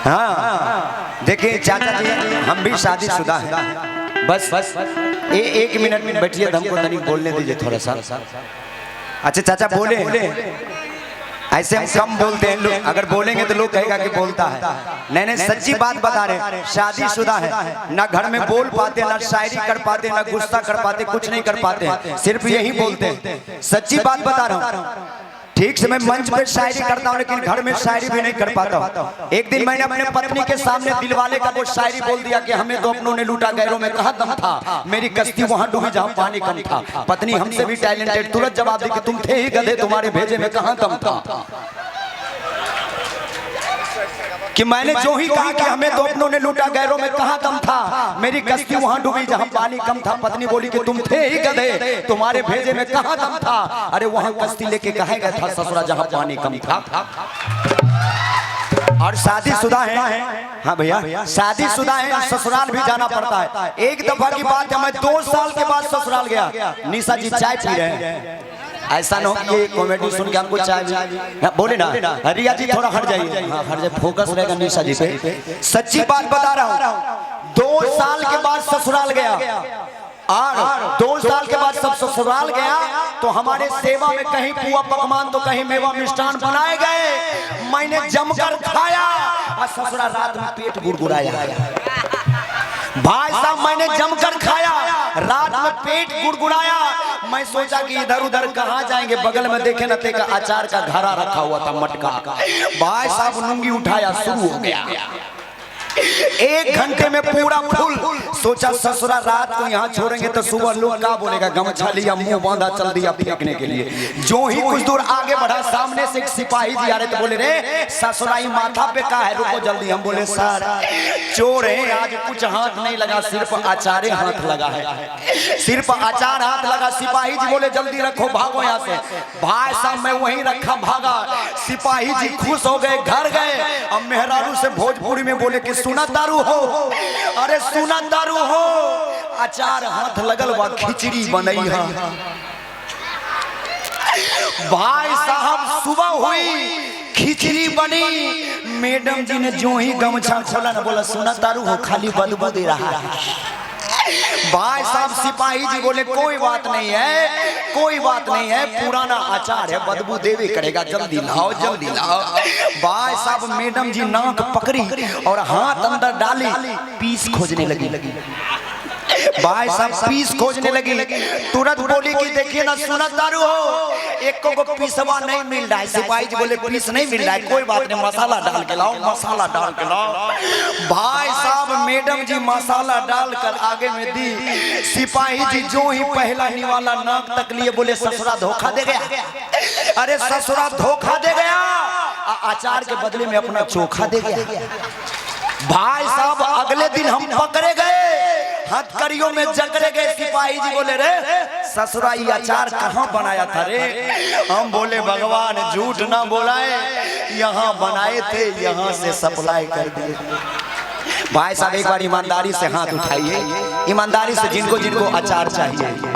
हाँ देखिए चाचा जी, हम भी शादीशुदा हैं। बस एक मिनट में बैठिए, हमको तनिक बोलने दीजिए थोड़ा सा। अच्छा चाचा बोले, ऐसे हम कम बोलते हैं लोग, अगर बोलेंगे तो लोग कहेगा कि बोलता है। नहीं नहीं, सच्ची बात बता रहे, शादीशुदा है, ना घर में बोल पाते, ना शायरी कर पाते, ना गुस्सा कर पाते, कुछ नहीं कर पाते, सिर्फ यही बोलते हैं। सच्ची बात बता रहा हूँ। ठीक से मैं मंच पे शायरी करता हूँ, लेकिन घर में शायरी भी नहीं कर पाता हूँ। एक दिन मैंने अपने पत्नी के सामने दिलवाले का वो शायरी बोल दिया कि हमें तो अपनों ने लूटा, गैरों में कहाँ दम था, मेरी कश्ती वहां डूबी जहाँ पानी कम था। पत्नी हमसे भी टैलेंटेड तुरंत जवाब दी कि तुम थे ही गधे, तुम्हारे भेजे में कहाँ दम था। कि मैंने जो ही कहा कि हमें तो अपनों ने लूटा, गैरों में कहाँ दम था, मेरी कश्ती वहां डूबी जहां पानी कम था। पत्नी बोली कि तुम थे ही गधे, तुम्हारे भेजे में कहाँ दम था। अरे वहां कश्ती लेके कहाँ गया था ससुरा जहां पानी कम था। और शादीशुदा है, हाँ भैया शादीशुदा है, ससुराल भी जाना पड़ता है। एक दफा की बात है, मैं 2 साल के बाद ससुराल गया। निशा जी चाय पी रहे हैं, ऐसा ना हो कि ये कॉमेडी सुन के हमको चाय बोले ना। रिया जी थोड़ा हट जाइए, हाँ हट जाइए, फोकस रहेगा निशा जी पे। सच्ची बात बता रहा हूँ, 2 साल के बाद ससुराल गया, और 2 साल के बाद सब ससुराल गया तो हमारे सेवा में कहीं पुआ पकवान तो कहीं मेवा मिष्ठान बनाए गए। मैंने जमकर खाया और ससुराल रात में पेट गुड़गुड़ाया। भाई साहब मैंने जमकर खाया, रात में पेट गुड़गुड़ाया। मैं सोचा कि इधर उधर कहाँ जाएंगे, बगल में देखे न देखा अचार का घड़ा रखा हुआ था मटका। भाई साहब लुंगी उठाया, शुरू हो गया। 1 घंटे में पूरा फुल। सोचा ससुरा रात को यहाँ छोड़ेंगे तो सुबह लोग क्या बोलेगा, गमछा लिया मुंह बांधा चल दिया फेंकने के लिए। जो ही कुछ दूर आगे बढ़ा, सामने से एक सिपाही जी आ रहे थे, बोले रे ससुराई माथा पे का है, रुको जल्दी। हम बोले सर चोर है, आज कुछ हाथ नहीं लगा, सिर्फ अचारे हाथ लगा है, सिर्फ अचार हाथ लगा। सिपाही जी बोले जल्दी रखो, भागो यहाँ से। भाई साहब मैं वहीं रखा, भागा। सिपाही जी खुश हो गए, घर गए। अब मेहरारू से भोजपुरी में बोले कि सुना दारू हो, अरे सुना दारू हो, अचार हाथ लगल बा, खिचड़ी बनई है। भाई साहब सुबह हुई, खिचड़ी बनी। मैडम जी ने जो ही गमछा खोला ना, बोला सुना दारू हो, खाली बदबू दे रहा है। भाई साहब सिपाही जी बोले कोई बात नहीं है, कोई बात नहीं है, पुराना अचार है, बदबू देवे करेगा, जल्दी लाओ जल्दी लाओ। भाई साहब मैडम जी नाक पकड़ी और हाथ अंदर डाली, पीस खोजने लगी। भाई साहब पीस खोजने लगी, तुरंत बोली कि देखिए ना सुना दारू हो, एक को पीसवा नहीं मिल रहा है। सिपाही जी बोले पीस नहीं मिल रहा है, कोई बात नहीं, मसाला डाल के लाओ, मसाला डाल के लाओ। भाई साहब मैडम जी मसाला डालकर आगे में दी। सिपाही जी जो ही पहला निवाला नाक तक लिए, बोले ससुरा धोखा दे गया। अरे ससुरा धोखा दे गया, अचार के बदले में अपना चोखा दे गया। भाई साहब अगले दिन हम पकड़े गए, हथकड़ियों में जकड़े गए। सिपाही जी बोले रे ससुराई अचार कहाँ बनाया था रे? हम बोले भगवान झूठ ना बोलाए, यहाँ बनाए थे, यहाँ से सप्लाई कर दिए। भाई साहब एक बार ईमानदारी से हाथ उठाइए, ईमानदारी से जिनको जिनको अचार चाहिए।